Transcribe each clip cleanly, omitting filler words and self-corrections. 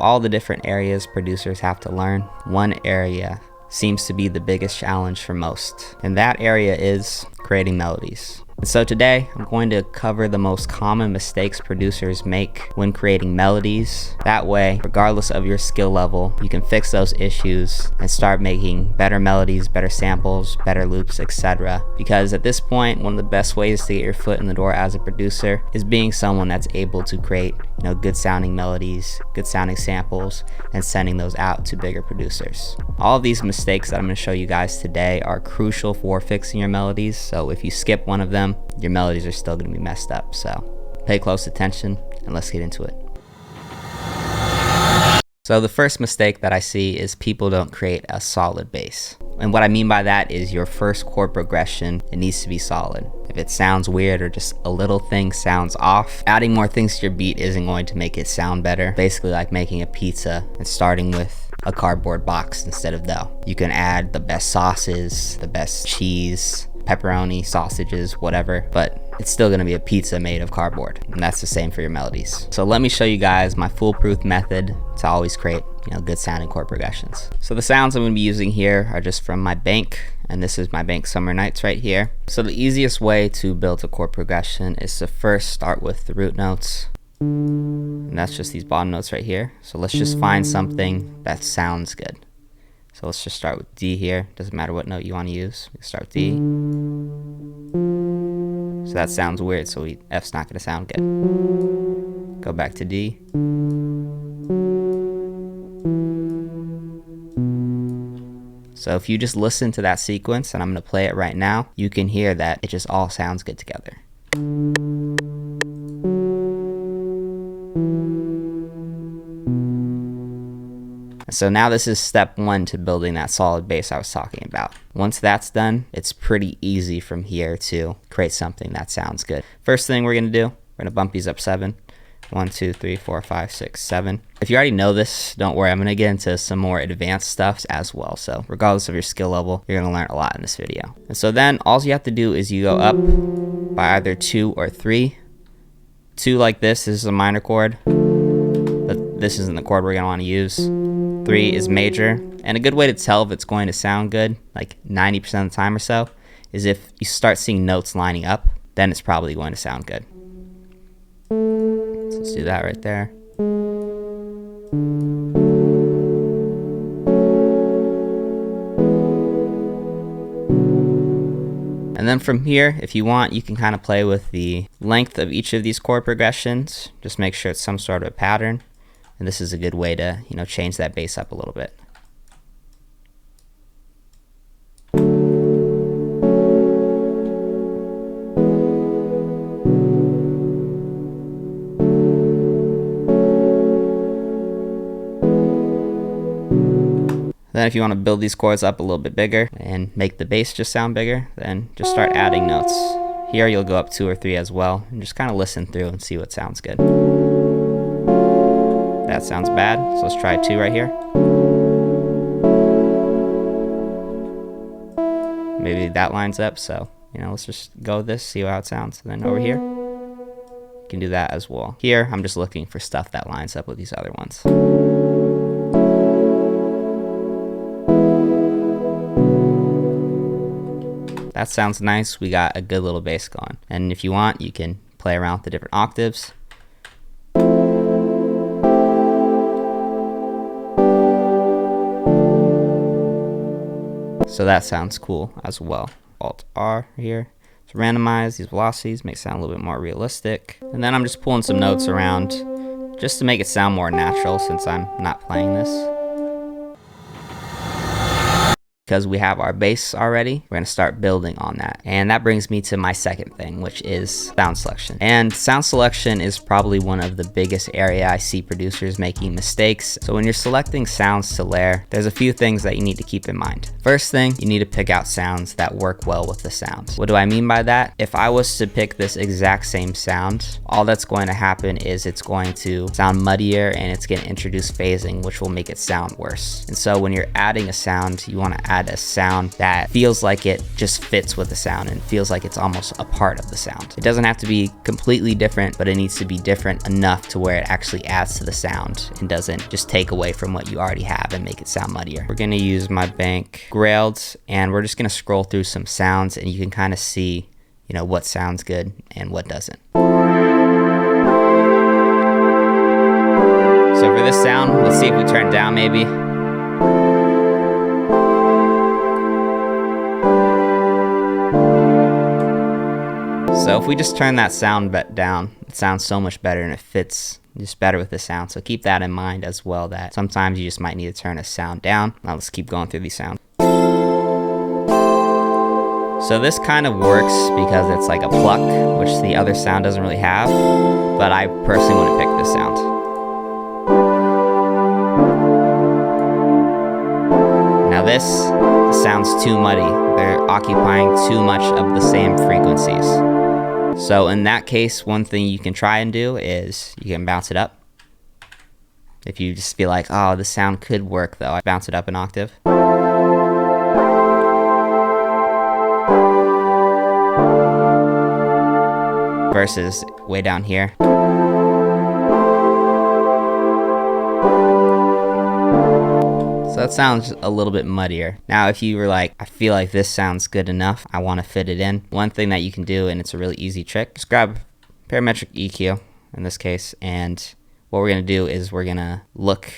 All the different areas producers have to learn, one area seems to be the biggest challenge for most, and that area is creating melodies. And so today, I'm going to cover the most common mistakes producers make when creating melodies. That way, regardless of your skill level, you can fix those issues and start making better melodies, better samples, better loops, etc. Because at this point, one of the best ways to get your foot in the door as a producer is being someone that's able to create, good sounding melodies, good sounding samples, and sending those out to bigger producers. All of these mistakes that I'm going to show you guys today are crucial for fixing your melodies. So if you skip one of them, your melodies are still going to be messed up. So pay close attention and let's get into it. So the first mistake that I see is people don't create a solid bass. And what I mean by that is your first chord progression, it needs to be solid. If it sounds weird or just a little thing sounds off, adding more things to your beat isn't going to make it sound better. Basically like making a pizza and starting with a cardboard box instead of dough. You can add the best sauces, the best cheese, pepperoni, sausages, whatever, but it's still gonna be a pizza made of cardboard. And that's the same for your melodies. So let me show you guys my foolproof method to always create, good sounding chord progressions. So the sounds I'm gonna be using here are just from my bank, and this is my bank Summer Nights right here. So the easiest way to build a chord progression is to first start with the root notes. And that's just these bottom notes right here. So let's just find something that sounds good. So let's just start with D here. Doesn't matter what note you want to use. We can start with D. So that sounds weird, so F's not going to sound good. Go back to D. So if you just listen to that sequence, and I'm going to play it right now, you can hear that it just all sounds good together. So now this is step one to building that solid bass I was talking about. Once that's done, it's pretty easy from here to create something that sounds good. First thing we're gonna do, we're gonna bump these up 7. 1, 2, 3, 4, 5, 6, 7. If you already know this, don't worry, I'm gonna get into some more advanced stuff as well. So regardless of your skill level, you're gonna learn a lot in this video. And so then all you have to do is you go up by either 2 or 3. 2 like this is a minor chord, but this isn't the chord we're gonna wanna use. 3 is major, and a good way to tell if it's going to sound good, like 90% of the time or so, is if you start seeing notes lining up, then it's probably going to sound good. So let's do that right there. And then from here, if you want, you can kind of play with the length of each of these chord progressions. Just make sure it's some sort of a pattern. And this is a good way to, change that bass up a little bit. Then if you want to build these chords up a little bit bigger and make the bass just sound bigger, then just start adding notes. Here you'll go up 2 or 3 as well, and just kind of listen through and see what sounds good. That sounds bad, so let's try 2 right here. Maybe that lines up, so let's just go with this, see how it sounds. And then over here, you can do that as well. Here, I'm just looking for stuff that lines up with these other ones. That sounds nice. We got a good little bass going. And if you want, you can play around with the different octaves. So that sounds cool as well. Alt R here to randomize these velocities, make it sound a little bit more realistic. And then I'm just pulling some notes around just to make it sound more natural since I'm not playing this. Because we have our bass already, we're gonna start building on that. And that brings me to my second thing, which is sound selection. And sound selection is probably one of the biggest area I see producers making mistakes. So when you're selecting sounds to layer, there's a few things that you need to keep in mind. First thing, you need to pick out sounds that work well with the sound. What do I mean by that? If I was to pick this exact same sound, all that's going to happen is it's going to sound muddier and it's gonna introduce phasing, which will make it sound worse. And so when you're adding a sound, you wanna add add a sound that feels like it just fits with the sound and feels like it's almost a part of the sound. It doesn't have to be completely different, but it needs to be different enough to where it actually adds to the sound and doesn't just take away from what you already have and make it sound muddier. We're gonna use my bank grailed, and we're just gonna scroll through some sounds, and you can kind of see, you know, what sounds good and what doesn't. So for this sound, let's see if we turn it down maybe. So if we just turn that sound down, it sounds so much better and it fits just better with the sound. So keep that in mind as well, that sometimes you just might need to turn a sound down. Now let's keep going through these sounds. So this kind of works because it's like a pluck, which the other sound doesn't really have, but I personally wouldn't pick this sound. Now this sounds too muddy. They're occupying too much of the same frequencies. So in that case, one thing you can try and do is you can bounce it up. If you just feel like, oh, this sound could work though, I bounce it up an octave. Versus way down here. So that sounds a little bit muddier. Now if you were like, I feel like this sounds good enough, I want to fit it in, one thing that you can do, and it's a really easy trick, just grab parametric EQ in this case, and what we're going to do is we're going to look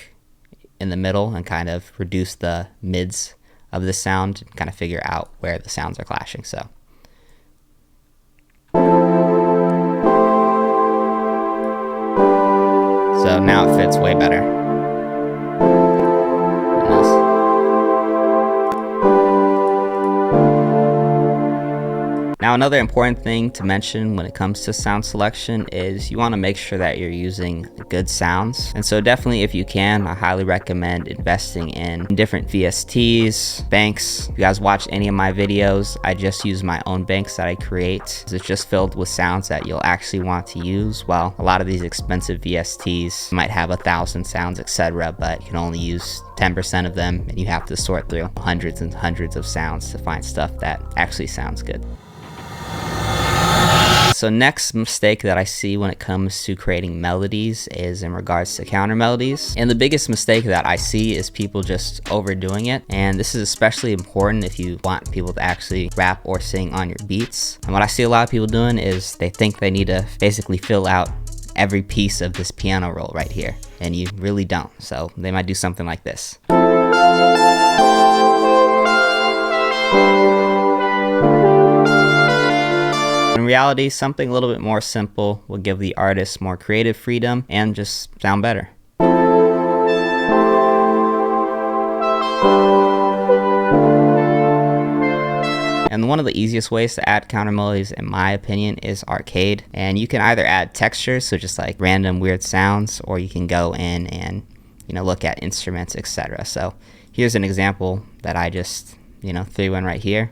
in the middle and kind of reduce the mids of the sound and kind of figure out where the sounds are clashing. So now it fits way better. Now another important thing to mention when it comes to sound selection is you want to make sure that you're using good sounds. And so definitely, if you can, I highly recommend investing in different VSTs, banks. If you guys watch any of my videos, I just use my own banks that I create. It's just filled with sounds that you'll actually want to use. Well, a lot of these expensive VSTs might have 1,000 sounds, etc., but you can only use 10% of them, and you have to sort through hundreds and hundreds of sounds to find stuff that actually sounds good. So next mistake that I see when it comes to creating melodies is in regards to counter melodies. And the biggest mistake that I see is people just overdoing it. And this is especially important if you want people to actually rap or sing on your beats. And what I see a lot of people doing is they think they need to basically fill out every piece of this piano roll right here. And you really don't. So they might do something like this. In reality, something a little bit more simple will give the artist more creative freedom and just sound better. And one of the easiest ways to add counter melodies, in my opinion, is arcade. And you can either add textures, so just like random weird sounds, or you can go in and, you know, look at instruments, etc. So here's an example that I just, you know, threw in right here.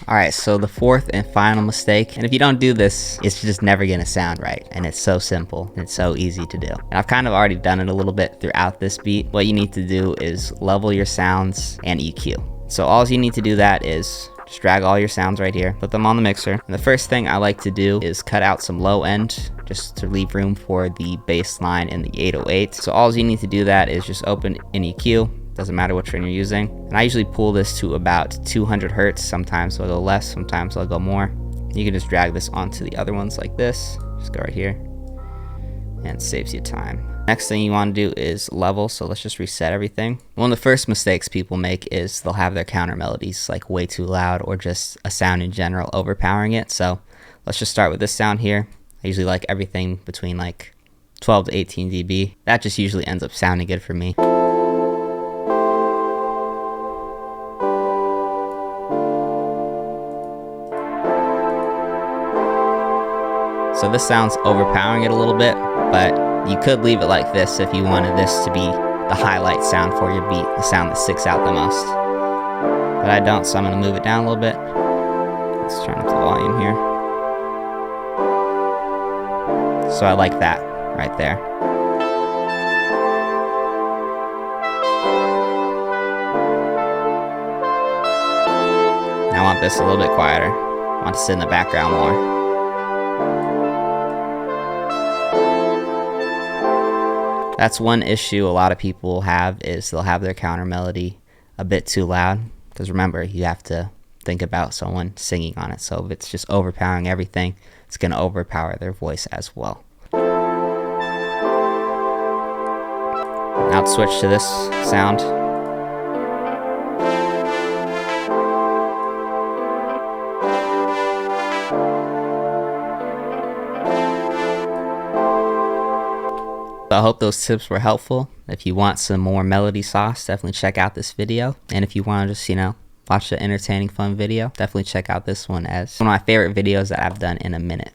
Alright, so the fourth and final mistake, and if you don't do this, it's just never gonna sound right. And it's so simple, it's so easy to do. And I've kind of already done it a little bit throughout this beat. What you need to do is level your sounds and EQ. So all you need to do that is just drag all your sounds right here, put them on the mixer. And the first thing I like to do is cut out some low end, just to leave room for the bass line and the 808. So all you need to do that is just open an EQ. Doesn't matter which one you're using. And I usually pull this to about 200 hertz. Sometimes I'll go less, sometimes I'll go more. You can just drag this onto the other ones like this. Just go right here, and it saves you time. Next thing you want to do is level, so let's just reset everything. One of the first mistakes people make is they'll have their counter melodies like way too loud, or just a sound in general overpowering it. So let's just start with this sound here. I usually like everything between like 12 to 18 dB. That just usually ends up sounding good for me. So this sounds overpowering it a little bit, but you could leave it like this if you wanted this to be the highlight sound for your beat, the sound that sticks out the most. but I don't, so I'm gonna move it down a little bit. Let's turn up the volume here. So I like that right there. Now I want this a little bit quieter. I want to sit in the background more. That's one issue a lot of people have, is they'll have their counter melody a bit too loud. Because remember, you have to think about someone singing on it. So if it's just overpowering everything, it's going to overpower their voice as well. Now let's switch to this sound. I hope those tips were helpful. If you want some more melody sauce, definitely check out this video. And if you want to just, watch an entertaining, fun video, definitely check out this one as one of my favorite videos that I've done in a minute.